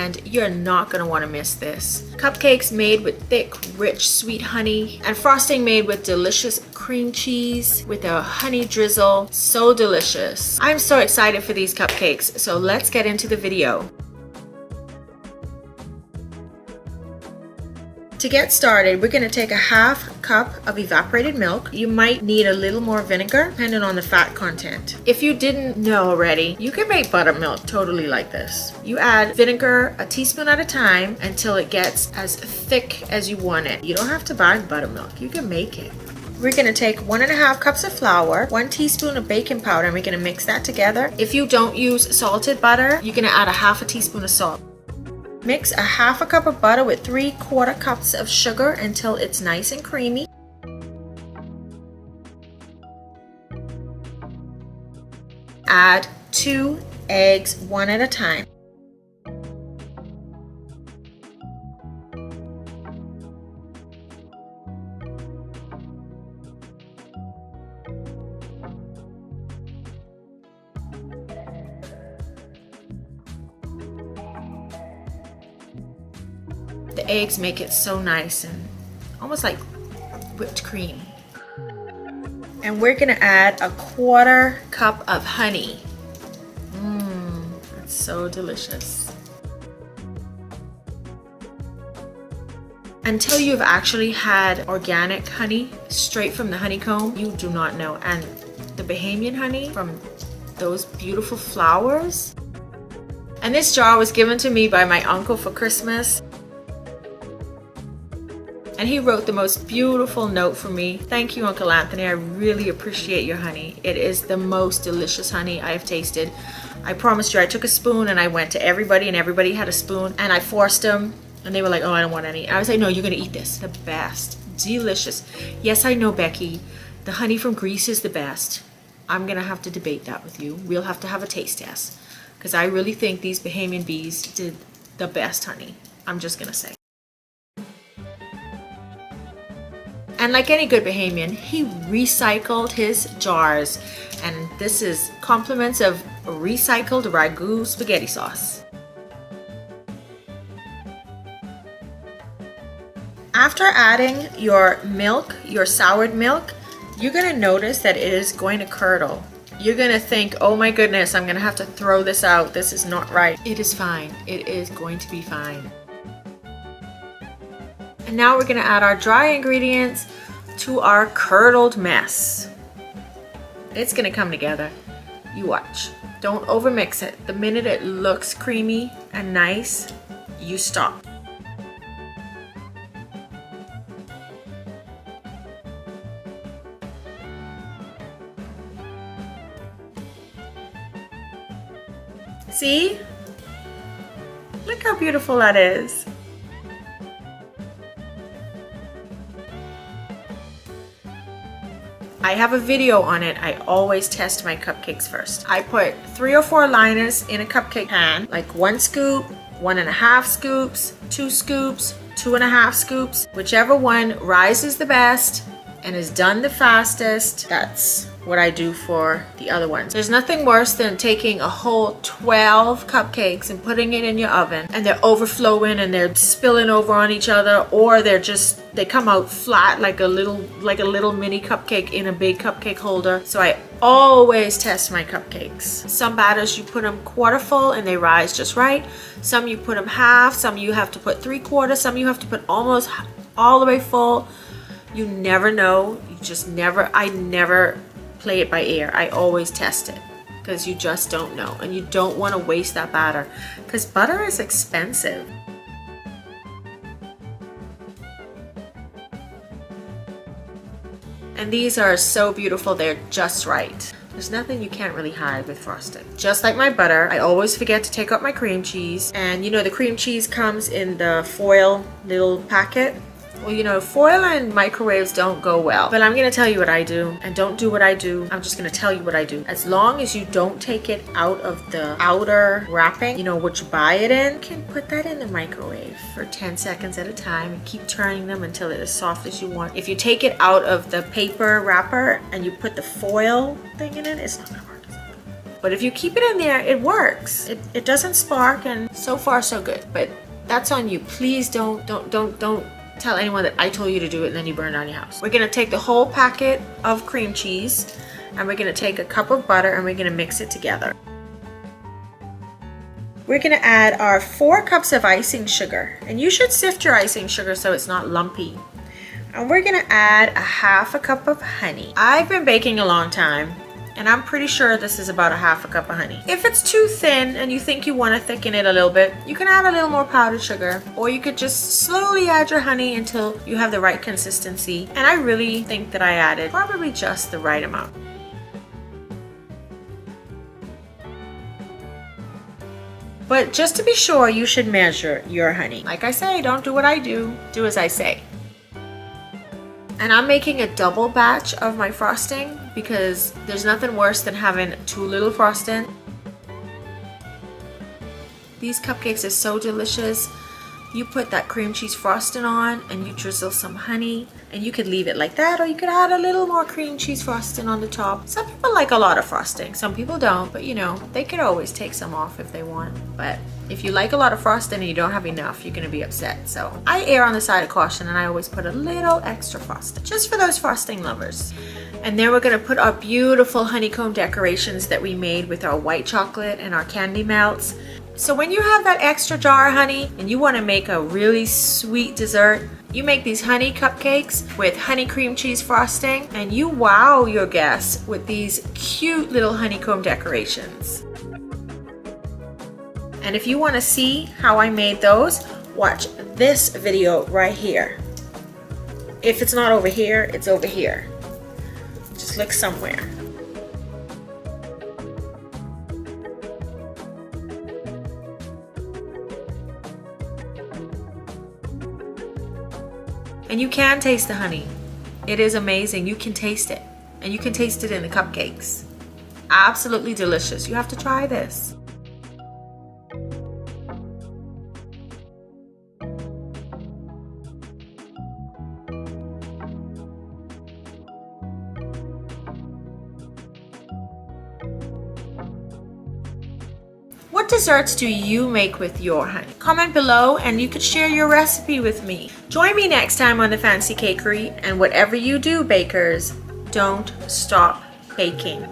and you're not gonna wanna miss this. Cupcakes made with thick, rich, sweet honey, and frosting made with delicious cream cheese with a honey drizzle. So delicious. I'm so excited for these cupcakes, so let's get into the video. To get started, we're going to take a half cup of evaporated milk. You might need a little more vinegar depending on the fat content. If you didn't know already, you can make buttermilk totally like this. You add vinegar a teaspoon at a time until it gets as thick as you want it. You don't have to buy buttermilk, you can make it. We're going to take 1.5 cups of flour, 1 teaspoon of baking powder, and we're going to mix that together. If you don't use salted butter, you're going to add a half a teaspoon of salt. Mix a half a cup of butter with 3/4 cups of sugar until it's nice and creamy. Add 2 eggs, one at a time. The eggs make it so nice and almost like whipped cream. And we're gonna add a 1/4 cup of honey. That's so delicious. Until you've actually had organic honey straight from the honeycomb, you do not know. And the Bahamian honey from those beautiful flowers. And this jar was given to me by my uncle for Christmas. And he wrote the most beautiful note for me. Thank you, Uncle Anthony. I really appreciate your honey. It is the most delicious honey I have tasted. I promised you, I took a spoon and I went to everybody and everybody had a spoon and I forced them and they were like, oh, I don't want any. I was like, no, you're gonna eat this. The best, delicious. Yes, I know, Becky, the honey from Greece is the best. I'm gonna have to debate that with you. We'll have to have a taste test because I really think these Bahamian bees did the best honey. I'm just gonna say. And like any good Bahamian, he recycled his jars. And this is compliments of recycled ragu spaghetti sauce. After adding your milk, your soured milk, you're gonna notice that it is going to curdle. You're gonna think, oh my goodness, I'm gonna have to throw this out. This is not right. It is fine. It is going to be fine. And now we're gonna add our dry ingredients to our curdled mess. It's gonna come together. You watch. Don't overmix it. The minute it looks creamy and nice, you stop. See? Look how beautiful that is. I have a video on it. I always test my cupcakes first. I put 3 or 4 liners in a cupcake pan, like 1 scoop, 1.5 scoops, 2 scoops, 2.5 scoops. Whichever one rises the best and is done the fastest, that's what I do for the other ones. There's nothing worse than taking a whole 12 cupcakes and putting it in your oven and they're overflowing and they're spilling over on each other, or they come out flat like a little mini cupcake in a big cupcake holder. So I always test my cupcakes. Some batters you put them 1/4 full and they rise just right. Some you put them half, some you have to put 3/4, some you have to put almost all the way full. You never know. I never play it by ear. I always test it because you just don't know, and you don't want to waste that batter because butter is expensive. And these are so beautiful. They're just right. There's nothing you can't really hide with frosting. Just like my butter, I always forget to take out my cream cheese. And you know, the cream cheese comes in the foil little packet. Well, you know, foil and microwaves don't go well, but I'm gonna tell you what I do, and don't do what I do. I'm just gonna tell you what I do. As long as you don't take it out of the outer wrapping, you know, what you buy it in, you can put that in the microwave for 10 seconds at a time and keep turning them until it's as soft as you want. If you take it out of the paper wrapper and you put the foil thing in it, it's not gonna work. But if you keep it in there, it works. It doesn't spark, and so far so good. But that's on you. Please don't tell anyone that I told you to do it and then you burn down your house. We're gonna take the whole packet of cream cheese and we're gonna take a cup of butter and we're gonna mix it together. We're gonna add our 4 cups of icing sugar, and you should sift your icing sugar so it's not lumpy. And we're gonna add a 1/2 cup of honey. I've been baking a long time, and I'm pretty sure this is about a 1/2 cup of honey. If it's too thin and you think you want to thicken it a little bit, you can add a little more powdered sugar, or you could just slowly add your honey until you have the right consistency. And I really think that I added probably just the right amount. But just to be sure, you should measure your honey. Like I say, don't do what I do, do as I say. And I'm making a double batch of my frosting because there's nothing worse than having too little frosting. These cupcakes are so delicious. You put that cream cheese frosting on and you drizzle some honey, and you could leave it like that, or you could add a little more cream cheese frosting on the top. Some people like a lot of frosting, some people don't, but you know, they could always take some off if they want. But if you like a lot of frosting and you don't have enough, you're gonna be upset. So I err on the side of caution, and I always put a little extra frosting, just for those frosting lovers. And then we're gonna put our beautiful honeycomb decorations that we made with our white chocolate and our candy melts. So when you have that extra jar of honey and you want to make a really sweet dessert, you make these honey cupcakes with honey cream cheese frosting, and you wow your guests with these cute little honeycomb decorations. And if you want to see how I made those, watch this video right here. If it's not over here, it's over here. Just look somewhere. And you can taste the honey. It is amazing. You can taste it. And you can taste it in the cupcakes. Absolutely delicious. You have to try this. What desserts do you make with your honey? Comment below and you could share your recipe with me. Join me next time on the Fancy Cakery, and whatever you do, bakers, don't stop baking.